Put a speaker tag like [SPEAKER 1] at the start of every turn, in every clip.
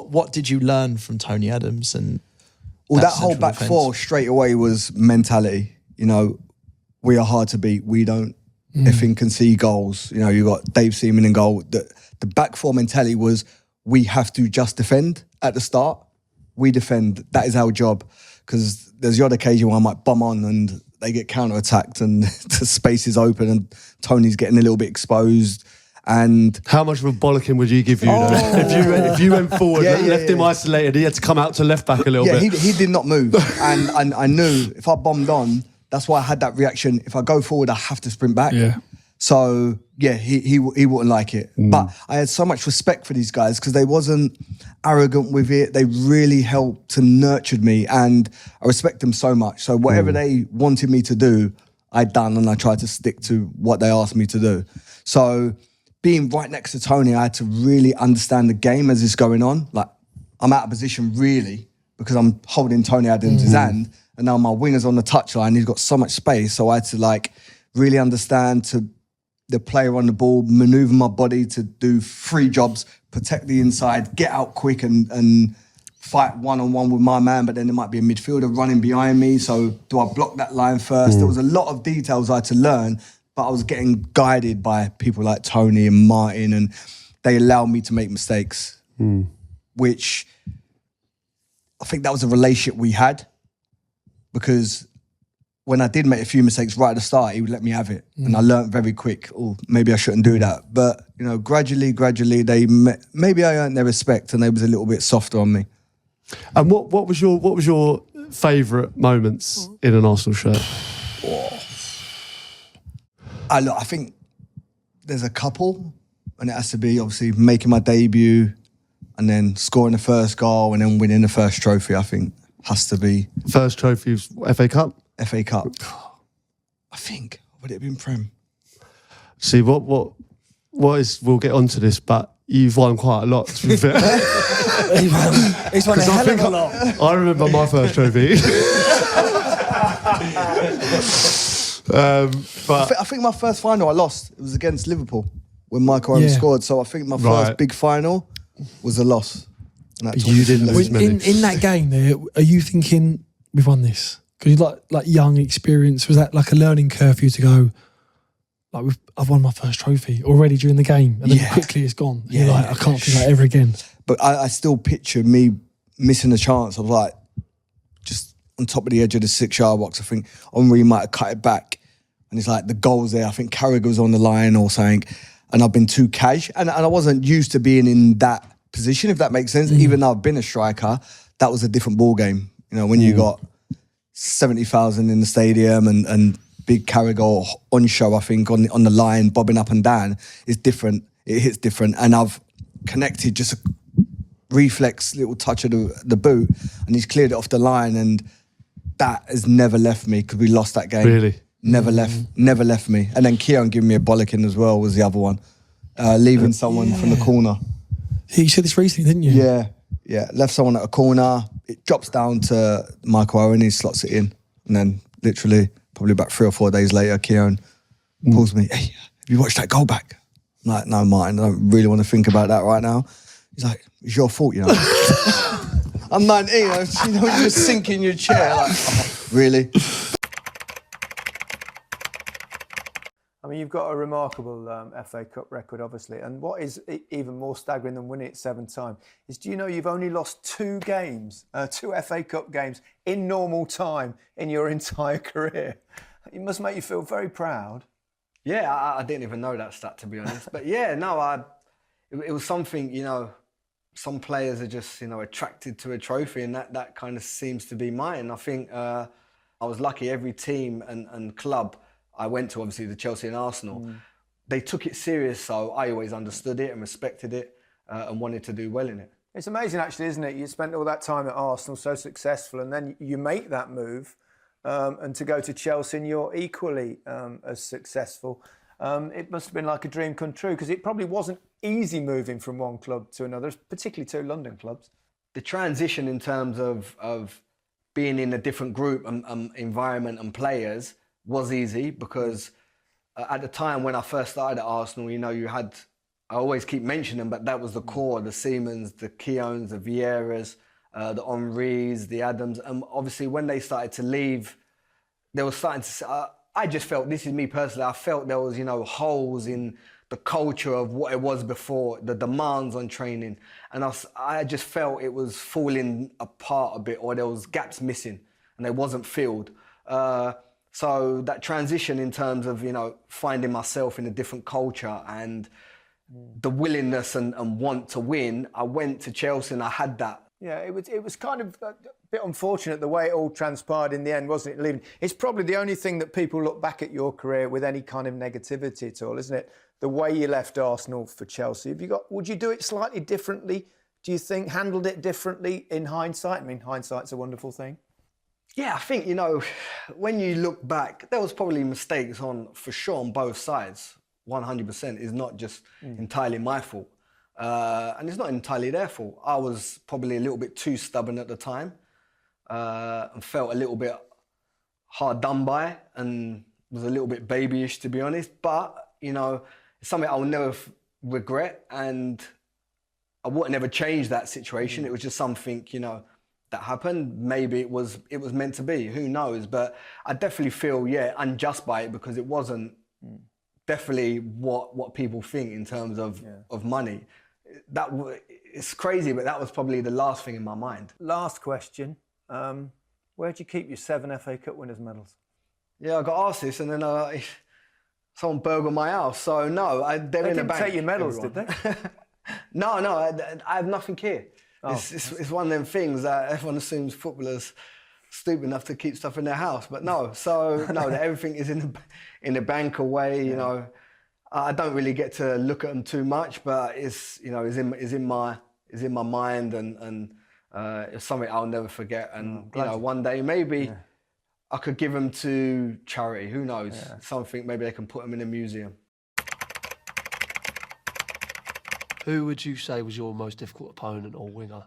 [SPEAKER 1] What did you learn from Tony Adams and?
[SPEAKER 2] Well, that whole back four straight away was mentality. You know, we are hard to beat. We don't effing concede goals. You know, you got Dave Seaman in goal. The back four mentality was we have to just defend at the start. We defend. That is our job. Because there's the odd occasion where I might bomb on and they get counter-attacked and the space is open and Tony's getting a little bit exposed. And
[SPEAKER 3] how much of a bollocking would you give you though? If you went forward, left him isolated, he had to come out to left back a little bit.
[SPEAKER 2] He did not move. and I knew if I bombed on, that's why I had that reaction. If I go forward, I have to sprint back.
[SPEAKER 4] Yeah.
[SPEAKER 2] So yeah, he wouldn't like it. But I had so much respect for these guys because they wasn't arrogant with it. They really helped and nurtured me, and I respect them so much. So whatever they wanted me to do, I done, and I tried to stick to what they asked me to do. So being right next to Tony, I had to really understand the game as it's going on. Like, I'm out of position really because I'm holding Tony Adams' hand, and now my winger's on the touchline. He's got so much space, so I had to like really understand to the player on the ball, maneuver my body to do 3 jobs, protect the inside, get out quick and fight one-on-one with my man, but then there might be a midfielder running behind me, so do I block that line first? There was a lot of details I had to learn, but I was getting guided by people like Tony and Martin, and they allowed me to make mistakes, which I think that was a relationship we had, because when I did make a few mistakes right at the start, he would let me have it. And I learned very quick, oh, maybe I shouldn't do that. But, you know, gradually, maybe I earned their respect and they was a little bit softer on me.
[SPEAKER 3] And what was your favourite moments in an Arsenal shirt?
[SPEAKER 2] I think there's a couple, and it has to be obviously making my debut and then scoring the first goal and then winning the first trophy, I think has to be.
[SPEAKER 3] First trophy was FA Cup?
[SPEAKER 2] FA Cup. I think. Would it have been Prem?
[SPEAKER 3] See, what is, we'll get onto this, but you've won quite a lot, to be fair.
[SPEAKER 4] He's won a hell of a lot.
[SPEAKER 3] I remember my first trophy. But
[SPEAKER 2] I think my first final I lost. It was against Liverpool when Michael Owen scored. So I think my first big final was a loss.
[SPEAKER 3] You didn't lose many.
[SPEAKER 4] In that game there, are you thinking, we've won this? Because you're like young, experience. Was that like a learning curve for you to go, like, I've won my first trophy already during the game, and then quickly it's gone. You're like, I can't do that ever again.
[SPEAKER 2] But I still picture me missing a chance of like, just on top of the edge of the 6-yard box. I think Henry might have cut it back, and it's like the goal's there. I think Carragher was on the line or something, and I've been too cash, and I wasn't used to being in that position, if that makes sense. Even though I've been a striker, that was a different ball game. You know, when you got 70,000 in the stadium and big Carragher on show, I think, on the line, bobbing up and down, is different. It hits different. And I've connected just a reflex little touch of the boot, and he's cleared it off the line, and that has never left me because we lost that game.
[SPEAKER 3] Really?
[SPEAKER 2] Never left me. And then Keown giving me a bollocking as well was the other one. Leaving someone from the corner.
[SPEAKER 4] You said this recently, didn't you?
[SPEAKER 2] Yeah. Left someone at a corner. It drops down to Michael Owen. He slots it in. And then literally, probably about 3 or 4 days later, Keown pulls me, hey, have you watched that goal back? I'm like, no, Martin, I don't really want to think about that right now. He's like, it's your fault, you know. I'm 19, you know, you just sink in your chair. Like, oh, really?
[SPEAKER 5] I mean, you've got a remarkable FA Cup record, obviously, and what is even more staggering than winning it 7 times is, do you know you've only lost 2 games, 2 FA Cup games in normal time in your entire career? It must make you feel very proud.
[SPEAKER 2] Yeah, I didn't even know that stat, to be honest. But yeah, no, it was something, you know, some players are just, you know, attracted to a trophy, and that kind of seems to be mine. I think I was lucky. Every team and club I went to, obviously the Chelsea and Arsenal, they took it serious, so I always understood it and respected it and wanted to do well in it.
[SPEAKER 5] It's amazing, actually, isn't it? You spent all that time at Arsenal, so successful, and then you make that move and to go to Chelsea and you're equally as successful. It must have been like a dream come true, because it probably wasn't easy moving from one club to another, particularly 2 London clubs.
[SPEAKER 2] The transition in terms of being in a different group and environment and players was easy, because at the time when I first started at Arsenal, you know, I always keep mentioning them, but that was the core, the Seamans, the Keowns, the Vieiras, the Henrys, the Adams. And obviously when they started to leave, they were starting to, I just felt, this is me personally, I felt there was, holes in the culture of what it was before, the demands on training. And I just felt it was falling apart a bit, or there was gaps missing and they wasn't filled. So that transition in terms of, finding myself in a different culture and the willingness and want to win, I went to Chelsea and I had that.
[SPEAKER 5] Yeah, it was kind of a bit unfortunate the way it all transpired in the end, wasn't it, leaving? It's probably the only thing that people look back at your career with any kind of negativity at all, isn't it? The way you left Arsenal for Chelsea. Would you do it slightly differently? Do you think, handled it differently in hindsight? I mean, hindsight's a wonderful thing.
[SPEAKER 2] Yeah, I think, when you look back, there was probably mistakes for sure on both sides. 100% is not just entirely my fault. And it's not entirely their fault. I was probably a little bit too stubborn at the time and felt a little bit hard done by and was a little bit babyish, to be honest. But, it's something I'll never regret, and I wouldn't never change that situation. It was just something, that happened. Maybe it was meant to be, who knows? But I definitely feel, unjust by it, because it wasn't definitely what people think in terms of money. It's crazy, but that was probably the last thing in my mind.
[SPEAKER 5] Last question. Where'd you keep your 7 FA Cup winners' medals?
[SPEAKER 2] Yeah, I got asked this, and then someone burgled my house. So no, they're in the bank.
[SPEAKER 5] They didn't take your medals, did they?
[SPEAKER 2] No, I have nothing here. Oh. It's one of them things that everyone assumes footballers stupid enough to keep stuff in their house, but no. So no, everything is in the bank away. I don't really get to look at them too much, but it's in my mind, and it's something I'll never forget. And one day maybe I could give them to charity. Who knows? Yeah. Something, maybe they can put them in a museum.
[SPEAKER 3] Who would you say was your most difficult opponent or winger?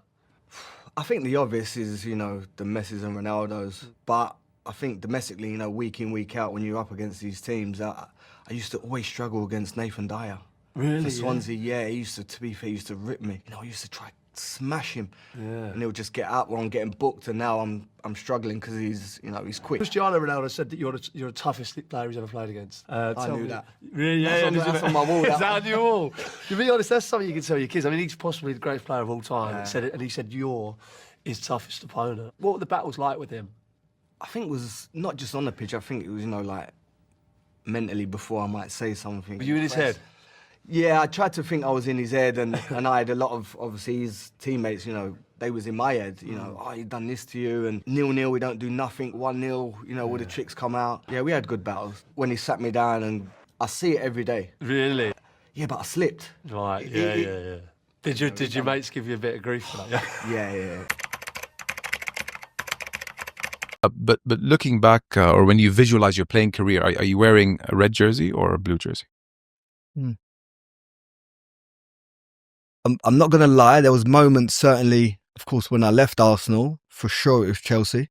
[SPEAKER 2] I think the obvious is, the Messis and Ronaldos. But I think domestically, week in, week out, when you're up against these teams, I used to always struggle against Nathan Dyer.
[SPEAKER 3] Really?
[SPEAKER 2] For Swansea, he used to rip me. I used to try to smash him. Yeah. And he'll just get up when I'm getting booked, and now I'm struggling because he's quick.
[SPEAKER 3] Cristiano Ronaldo said that you're the toughest player he's ever played against.
[SPEAKER 2] I knew that.
[SPEAKER 3] Really?
[SPEAKER 2] Yeah, that's on my wall.
[SPEAKER 3] Is that on your wall? To be honest, that's something you can tell your kids. I mean, he's possibly the greatest player of all time. Yeah. He said you're his toughest opponent. What were the battles like with him?
[SPEAKER 2] I think it was not just on the pitch. I think it was, mentally before I might say something.
[SPEAKER 3] Were you in his head?
[SPEAKER 2] Yeah, I tried to think I was in his head, and I had a lot of, obviously, his teammates, they was in my head, he's done this to you, and 0-0, we don't do nothing, 1-0, all the tricks come out. Yeah, we had good battles. When he sat me down, and I see it every day.
[SPEAKER 3] Really?
[SPEAKER 2] Yeah, but I slipped.
[SPEAKER 3] Right, yeah. Did your mates give you a bit of grief for that?
[SPEAKER 2] Yeah.
[SPEAKER 6] But looking back, or when you visualize your playing career, are you wearing a red jersey or a blue jersey?
[SPEAKER 2] I'm not going to lie, there was moments, certainly, of course, when I left Arsenal, for sure it was Chelsea,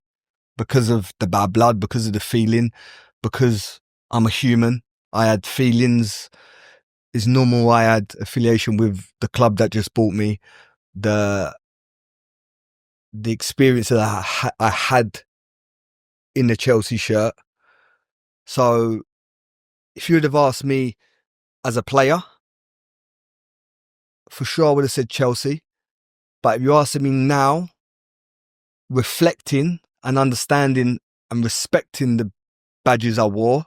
[SPEAKER 2] because of the bad blood, because of the feeling, because I'm a human. I had feelings. It's normal. I had affiliation with the club that just bought me. The experience that I had in the Chelsea shirt. So if you would have asked me as a player, for sure I would have said Chelsea. But if you're asking me now, reflecting and understanding and respecting the badges I wore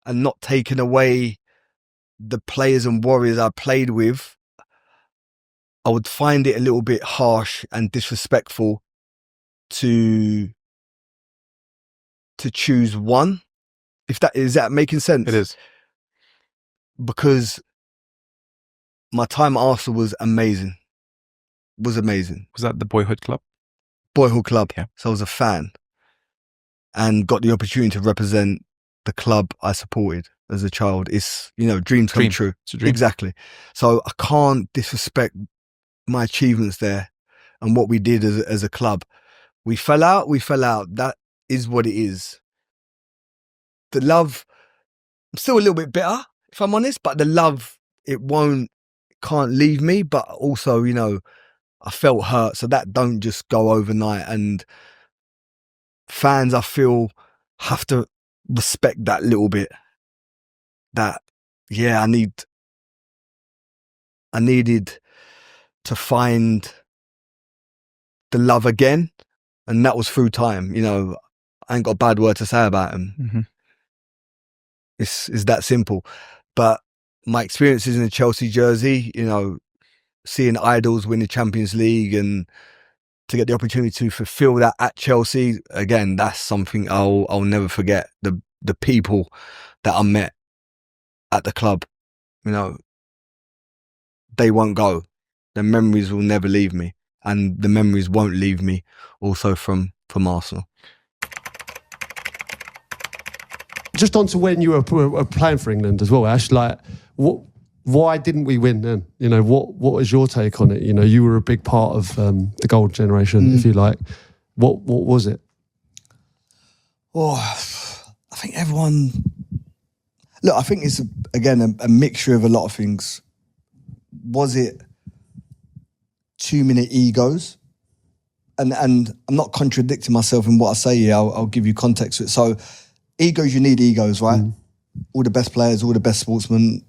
[SPEAKER 2] and not taking away the players and warriors I played with, I would find it a little bit harsh and disrespectful to choose one. Is that making sense?
[SPEAKER 6] It is.
[SPEAKER 2] Because my time at Arsenal was amazing. Was that
[SPEAKER 6] the boyhood club?
[SPEAKER 2] Boyhood club.
[SPEAKER 6] Yeah.
[SPEAKER 2] So I was a fan and got the opportunity to represent the club I supported as a child. It's, dreams come true.
[SPEAKER 6] It's a dream.
[SPEAKER 2] Exactly. So I can't disrespect my achievements there and what we did as a club. We fell out. That is what it is. The love, I'm still a little bit bitter, if I'm honest, but the love, it won't can't leave me, but also, you know, I felt hurt. So that don't just go overnight. And fans, I feel, have to respect that little bit. That, yeah, I needed to find the love again. And that was through time. You know, I ain't got a bad word to say about him.
[SPEAKER 6] Mm-hmm.
[SPEAKER 2] It's that simple. But my experiences in the Chelsea jersey, you know, seeing idols win the Champions League and to get the opportunity to fulfill that at Chelsea, again, that's something I'll never forget. The people that I met at the club, you know, they won't go. The memories will never leave me, and the memories won't leave me also from Arsenal.
[SPEAKER 7] Just on to when you were playing for England as well, Ash, like, why didn't we win then? You know, what was your take on it? You know, you were a big part of the gold generation, if you like. What was it?
[SPEAKER 2] Oh, I think everyone... Look, I think it's, again, a mixture of a lot of things. Was it too many egos? And I'm not contradicting myself in what I say here. I'll give you context to it. So, egos, you need egos, right? All the best players, all the best sportsmen,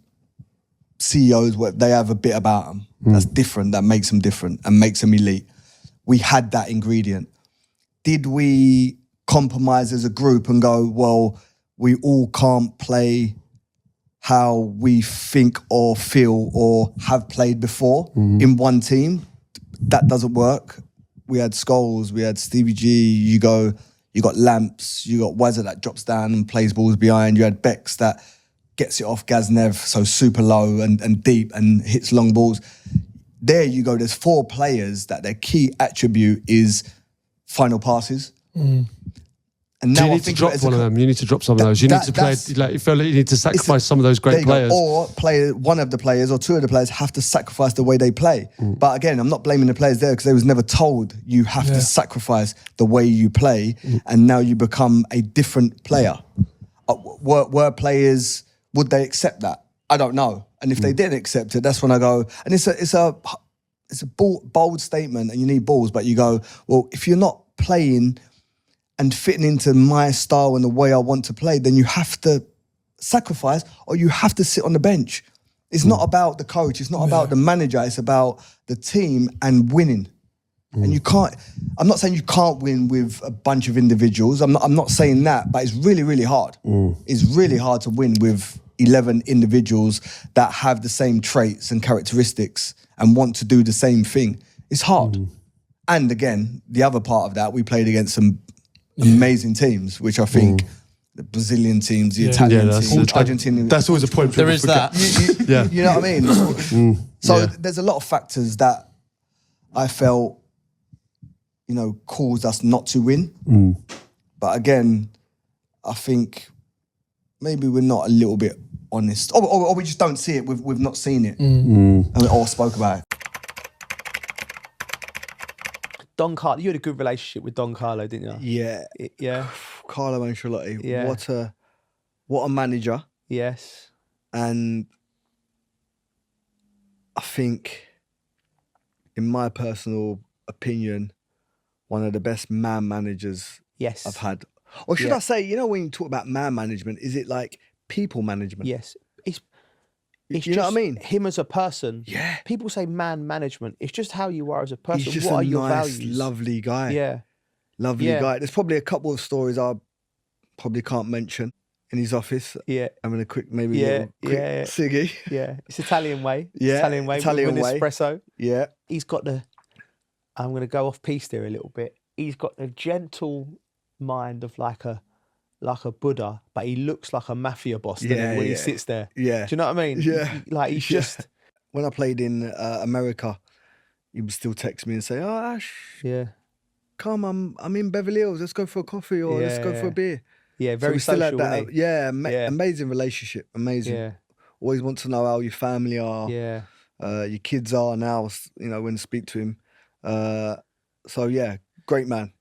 [SPEAKER 2] CEOs, they have a bit about them that's different, that makes them different and makes them elite. We had that ingredient. Did we compromise as a group and go, well, we all can't play how we think or feel or have played before in one team? That doesn't work. We had Scholes, we had Stevie G, you got Lamps, you got Wazza that drops down and plays balls behind, you had Bex that gets it off Gaznev, so super low and deep and hits long balls. There you go, there's 4 players that their key attribute is final passes. And now
[SPEAKER 7] you need to drop one of them. You need to drop some of those. You need to play. Like, you feel like you need to sacrifice some of those great players.
[SPEAKER 2] Or one of the players or 2 of the players have to sacrifice the way they play. But again, I'm not blaming the players there because they was never told you have to sacrifice the way you play, and now you become a different player. Were players, would they accept that? I don't know. And if they didn't accept it, that's when I go. And it's a bold statement, and you need balls. But you go, well, if you're not playing and fitting into my style and the way I want to play, then you have to sacrifice or you have to sit on the bench. It's not about the coach. It's not about the manager. It's about the team and winning. And you can't, I'm not saying you can't win with a bunch of individuals. I'm not saying that, but it's really, really hard. It's really hard to win with 11 individuals that have the same traits and characteristics and want to do the same thing. It's hard. And again, the other part of that, we played against some amazing teams, which I think the Brazilian teams, the Italian teams, Argentinian.
[SPEAKER 7] That's always a point.
[SPEAKER 1] There is that.
[SPEAKER 2] You know what I mean? So there's a lot of factors that I felt, you know, caused us not to win. But again, I think maybe we're not a little bit honest, or we just don't see it. We've not seen it, or spoke about it.
[SPEAKER 8] Don Carlo, you had a good relationship with Don Carlo, didn't you?
[SPEAKER 2] Yeah. Carlo Ancelotti.
[SPEAKER 8] Yeah.
[SPEAKER 2] What a manager.
[SPEAKER 8] Yes.
[SPEAKER 2] And I think, in my personal opinion, one of the best man managers I've had. Or should I say, you know, when you talk about man management, is it like people management?
[SPEAKER 8] Yes.
[SPEAKER 2] You
[SPEAKER 8] It's
[SPEAKER 2] know what I mean?
[SPEAKER 8] Him as a person.
[SPEAKER 2] Yeah.
[SPEAKER 8] People say man management. It's just how you are as a person.
[SPEAKER 2] He's just
[SPEAKER 8] what
[SPEAKER 2] a
[SPEAKER 8] are your
[SPEAKER 2] nice,
[SPEAKER 8] values?
[SPEAKER 2] lovely guy.
[SPEAKER 8] Yeah.
[SPEAKER 2] Lovely guy. There's probably a couple of stories I probably can't mention in his office.
[SPEAKER 8] Yeah.
[SPEAKER 2] Having a quick, ciggy.
[SPEAKER 8] Yeah. It's Italian way.
[SPEAKER 2] Yeah,
[SPEAKER 8] Italian way.
[SPEAKER 2] Italian
[SPEAKER 8] with
[SPEAKER 2] way.
[SPEAKER 8] Espresso.
[SPEAKER 2] Yeah.
[SPEAKER 8] He's got I'm going to go off piste there a little bit. He's got the gentle mind of like a Buddha, but he looks like a mafia boss when he sits there.
[SPEAKER 2] Yeah.
[SPEAKER 8] Do you know what I mean?
[SPEAKER 2] Yeah.
[SPEAKER 8] Like he's just...
[SPEAKER 2] When I played in America, he would still text me and say, "Oh, Ash, come, I'm in Beverly Hills. Let's go for a coffee or let's go for a beer."
[SPEAKER 8] Yeah, very
[SPEAKER 2] so we
[SPEAKER 8] social,
[SPEAKER 2] still had that.
[SPEAKER 8] he?
[SPEAKER 2] Amazing relationship. Amazing.
[SPEAKER 8] Yeah.
[SPEAKER 2] Always want to know how your family are.
[SPEAKER 8] Yeah.
[SPEAKER 2] Your kids are now, you know, when I speak to him. So yeah, great man.